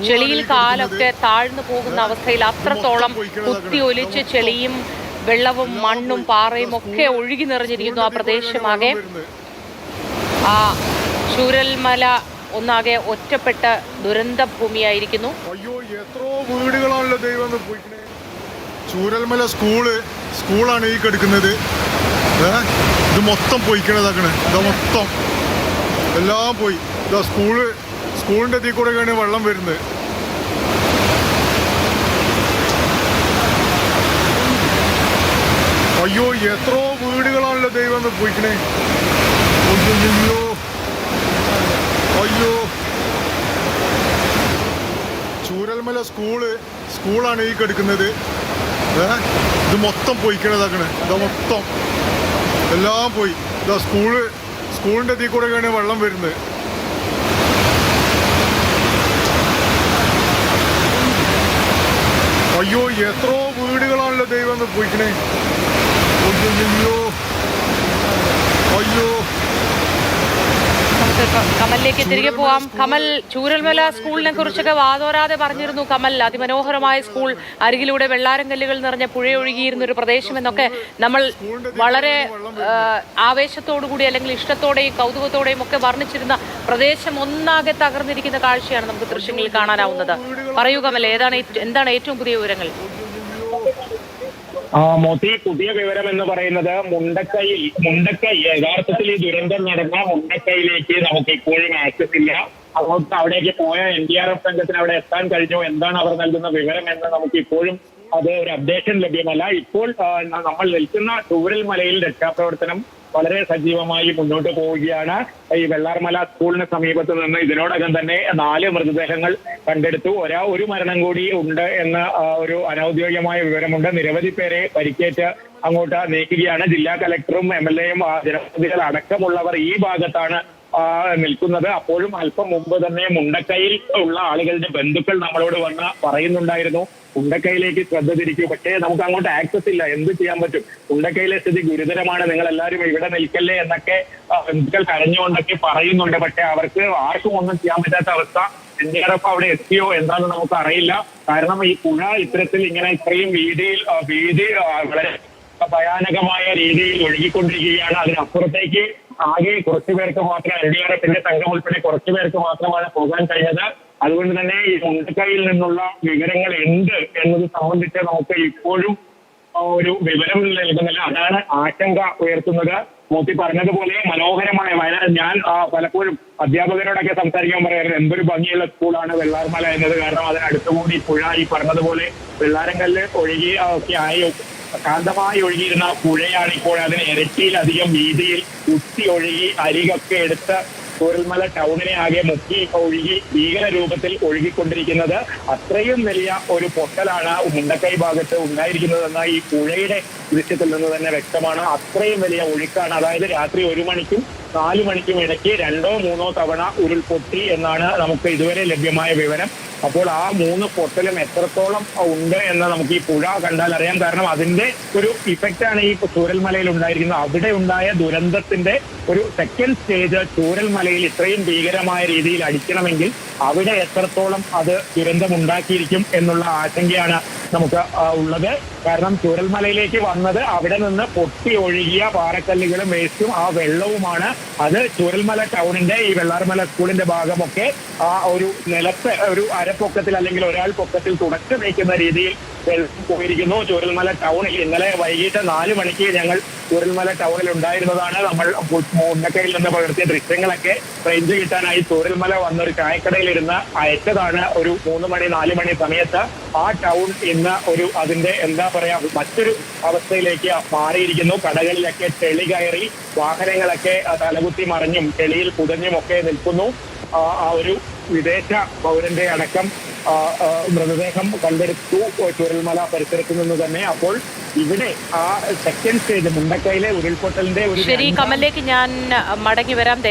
ചെളിയിൽ കാലൊക്കെ താഴ്ന്നു പോകുന്ന അവസ്ഥയിൽ അത്രത്തോളം കുത്തി ഒലിച്ച് ചെളിയും വെള്ളവും മണ്ണും പാറയും ഒക്കെ ഒഴുകി നിറഞ്ഞിരിക്കുന്നു ആ പ്രദേശമാകെ. ആ ചൂരൽമല ഒന്നാകെ ഒറ്റപ്പെട്ട ദുരന്ത ഭൂമിയായിരിക്കുന്നു. അയ്യോ, എത്രയോ വീടുകളാണല്ലോ ദൈവം പോയിക്കണേ. ചൂരൽമല സ്കൂളാണ് ഈ കിടക്കുന്നത്. ഇത് മൊത്തം പോയിക്കണതാക്കണേ. ഇതാ മൊത്തം എല്ലാം പോയി. ഇതാ സ്കൂളിൻ്റെ തീ കൂടെയാണ് വെള്ളം വരുന്നത്. അയ്യോ, എത്രയോ വീടുകളാണല്ലോ ദൈവം പോയിക്കണേ. അയ്യോ അയ്യോ, ചൂരൽമല സ്കൂളാണ് ഈ കിടക്കുന്നത്. ഇത് മൊത്തം പോയിക്കണതാക്കണേ. ഇതാ മൊത്തം എല്ലാം പോയി. ഇതാ സ്കൂളിൻ്റെ തീ കൂടെയാണ് വെള്ളം വരുന്നത്. അയ്യോ, എത്രയോ വീടുകളാണല്ലോ ദൈവം പോയിക്കണേ. അയ്യോ അയ്യോ. നമുക്ക് കമലിലേക്ക് തിരികെ പോവാം. കമൽ, ചൂരൽമല സ്കൂളിനെ കുറിച്ചൊക്കെ വാതോരാതെ പറഞ്ഞിരുന്നു കമൽ. അതിമനോഹരമായ സ്കൂൾ, അരികിലൂടെ വെള്ളാരം കല്ലുകൾ നിറഞ്ഞ പുഴയൊഴുകിയിരുന്ന ഒരു പ്രദേശം എന്നൊക്കെ നമ്മൾ വളരെ ആവേശത്തോടു കൂടി അല്ലെങ്കിൽ ഇഷ്ടത്തോടെയും കൗതുകത്തോടെയും ഒക്കെ വർണ്ണിച്ചിരുന്ന പ്രദേശം ഒന്നാകെ തകർന്നിരിക്കുന്ന കാഴ്ചയാണ് നമുക്ക് ദൃശ്യങ്ങളിൽ കാണാനാവുന്നത്. പറയൂ കമൽ, എന്താണ് ഏറ്റവും പുതിയ വിവരങ്ങൾ? മോത്തി, പുതിയ വിവരം എന്ന് പറയുന്നത് മുണ്ടക്കൈ യഥാർത്ഥത്തിൽ ഈ ദുരന്തം നടന്ന മുണ്ടക്കൈയിലേക്ക് നമുക്ക് ഇപ്പോഴും ആക്സസ് ഇല്ല. അതുകൊണ്ട് അവിടേക്ക് പോയ NDRF സംഘത്തിന് അവിടെ എത്താൻ കഴിഞ്ഞോ, എന്താണ് അവർ നൽകുന്ന വിവരം എന്ന് നമുക്ക് ഇപ്പോഴും അത് ഒരു അപ്ഡേഷൻ ലഭ്യമല്ല. ഇപ്പോൾ നമ്മൾ നിൽക്കുന്ന ചൂരൽമലയിൽ രക്ഷാപ്രവർത്തനം വളരെ സജീവമായി മുന്നോട്ട് പോവുകയാണ്. ഈ വെള്ളാർമല സ്കൂളിന് സമീപത്ത് നിന്ന് ഇതിനോടകം തന്നെ 4 മൃതദേഹങ്ങൾ കണ്ടെടുത്തു. ഒരു മരണം കൂടി ഉണ്ട് എന്ന ഒരു അനൌദ്യോഗികമായ വിവരമുണ്ട്. നിരവധി പേരെ പരിക്കേറ്റ് അങ്ങോട്ട് നീക്കുകയാണ്. ജില്ലാ കലക്ടറും MLAയും ജനപ്രതിനിധികൾ അടക്കമുള്ളവർ ഈ ഭാഗത്താണ് നിൽക്കുന്നത്. അപ്പോഴും അല്പം മുമ്പ് തന്നെ മുണ്ടക്കൈയിൽ ഉള്ള ആളുകളുടെ ബന്ധുക്കൾ നമ്മളോട് വന്ന് പറയുന്നുണ്ടായിരുന്നു, മുണ്ടക്കൈയിലേക്ക് ശ്രദ്ധ തിരിക്കൂ, പക്ഷേ നമുക്ക് അങ്ങോട്ട് ആക്സസ് ഇല്ല, എന്ത് ചെയ്യാൻ പറ്റും, മുണ്ടക്കൈയിലെ സ്ഥിതി ഗുരുതരമാണ്, നിങ്ങൾ എല്ലാവരും ഇവിടെ നിൽക്കല്ലേ എന്നൊക്കെ ബന്ധുക്കൾ കരഞ്ഞുകൊണ്ടൊക്കെ പറയുന്നുണ്ട്. പക്ഷെ അവർക്ക് ആർക്കും ഒന്നും ചെയ്യാൻ പറ്റാത്ത അവസ്ഥ. NDRF അവിടെ എത്തിയോ എന്താണെന്ന് നമുക്ക് അറിയില്ല. കാരണം ഈ പുഴ ഇത്തരത്തിൽ ഇങ്ങനെ ഇത്രയും വീതി വളരെ ഭയാനകമായ രീതിയിൽ ഒഴുകിക്കൊണ്ടിരിക്കുകയാണ്. അതിനപ്പുറത്തേക്ക് ആകെ കുറച്ചു പേർക്ക് മാത്രം, NDRFന്റെ സംഘം ഉൾപ്പെടെ കുറച്ചു പേർക്ക് മാത്രമാണ് പോകാൻ കഴിഞ്ഞത്. അതുകൊണ്ട് തന്നെ ഈ മുണ്ടക്കൈയിൽ നിന്നുള്ള വിവരങ്ങൾ എന്ത് എന്നത് സംബന്ധിച്ച് നമുക്ക് ഇപ്പോഴും ഒരു വിവരം നൽകുന്നില്ല. അതാണ് ആശങ്ക ഉയർത്തുന്നത്. മോത്തി പറഞ്ഞതുപോലെ മനോഹരമായ ഞാൻ പലപ്പോഴും അധ്യാപകരോടൊക്കെ സംസാരിക്കാൻ പറയാറുണ്ട്, എന്തൊരു ഭംഗിയുള്ള സ്കൂളാണ് വെള്ളാർമല എന്നത്. കാരണം അതിനടുത്തുകൂടി പുഴ ഈ പറഞ്ഞതുപോലെ വെള്ളാരങ്കല്ല് ഒഴുകി ഒക്കെ ആയി ശാന്തമായി ഒഴുകിയിരുന്ന പുഴയാണ് ഇപ്പോൾ അതിന് ഇരട്ടിയിലധികം വീതിയിൽ കുത്തി ഒഴുകി അരികൊക്കെ എടുത്ത് ചൂരൽമല ടൗണിനെ ആകെ മുക്കി ഒഴുകി ഭീകര രൂപത്തിൽ ഒഴുകിക്കൊണ്ടിരിക്കുന്നത്. അത്രയും വലിയ ഒരു പൊട്ടലാണ് മുണ്ടക്കൈ ഭാഗത്ത് ഉണ്ടായിരിക്കുന്നതെന്ന് ഈ പുഴയുടെ ദൃശ്യത്തിൽ നിന്ന് തന്നെ വ്യക്തമാണ്. അത്രയും വലിയ ഒഴുക്കാണ്. അതായത് രാത്രി 1 മണിക്കും 4 മണിക്കും ഇടയ്ക്ക് 2 or 3 തവണ ഉരുൾപൊട്ടി എന്നാണ് നമുക്ക് ഇതുവരെ ലഭ്യമായ വിവരം. അപ്പോൾ ആ 3 പൊട്ടലും എത്രത്തോളം ഉണ്ട് എന്ന് നമുക്ക് ഈ പുഴ കണ്ടാൽ അറിയാം. കാരണം അതിന്റെ ഒരു ഇഫക്റ്റാണ് ഈ ചൂരൽമലയിൽ ഉണ്ടായിരിക്കുന്നത്. അവിടെ ഉണ്ടായ ദുരന്തത്തിന്റെ ഒരു സെക്കൻഡ് സ്റ്റേജ് ചൂരൽമലയിൽ ഇത്രയും ഭീകരമായ രീതിയിൽ അടിക്കണമെങ്കിൽ അവിടെ എത്രത്തോളം അത് ദുരന്തമുണ്ടാക്കിയിരിക്കും എന്നുള്ള ആശങ്കയാണ് നമുക്ക് ഉള്ളത്. കാരണം ചൂരൽമലയിലേക്ക് വന്നത് അവിടെ നിന്ന് പൊട്ടി ഒഴുകിയ പാറക്കല്ലുകളും വേസ്റ്റും ആ വെള്ളവുമാണ്. അത് ചൂരൽമല ടൗണിന്റെ ഈ വെള്ളാർമല സ്കൂളിന്റെ ഭാഗമൊക്കെ ആ ഒരു നിലത്ത് ഒരു അരപ്പൊക്കത്തിൽ അല്ലെങ്കിൽ ഒരാൾ പൊക്കത്തിൽ തുടച്ചു നീക്കുന്ന രീതിയിൽ വെള്ളം പോയിരിക്കുന്നു. ചൂരൽമല ടൗണിൽ ഇന്നലെ വൈകിട്ട് 4 മണിക്ക് ഞങ്ങൾ ചൂരൽമല ടൗണിൽ ഉണ്ടായിരുന്നതാണ്. നമ്മൾ മുണ്ടക്കൈയിൽ നിന്ന് പകർത്തിയ ദൃശ്യങ്ങളൊക്കെ റേഞ്ച് കിട്ടാനായി ചൂരൽമല വന്നൊരു ചായക്കടയിൽ ഇരുന്ന് അയച്ചതാണ്. ഒരു 3 മണി 4 മണി സമയത്ത് ആ ടൗൺ ഇന്ന് ഒരു അതിന്റെ എന്താ പറയാ മറ്റൊരു അവസ്ഥയിലേക്ക് മാറിയിരിക്കുന്നു. കടകളിലൊക്കെ ചെളി കയറി വാഹനങ്ങളൊക്കെ തലകുത്തി മറിഞ്ഞും ചെളിയിൽ പുതഞ്ഞും ഒക്കെ നിൽക്കുന്നു. ആ ഒരു വിദേശ പൗരന്റെ അടക്കം മൃതദേഹം കണ്ടെടുത്തു ചൂരൽമല പരിസരത്ത് നിന്ന് തന്നെ. അപ്പോൾ ഇവിടെ ആ സെക്കൻഡ് സ്റ്റേജ് മുണ്ടക്കൈയിലെ ഉരുൾപൊട്ടലിന്റെ ഒരു ശരി, കമലിലേക്ക് ഞാൻ മടങ്ങി വരാം.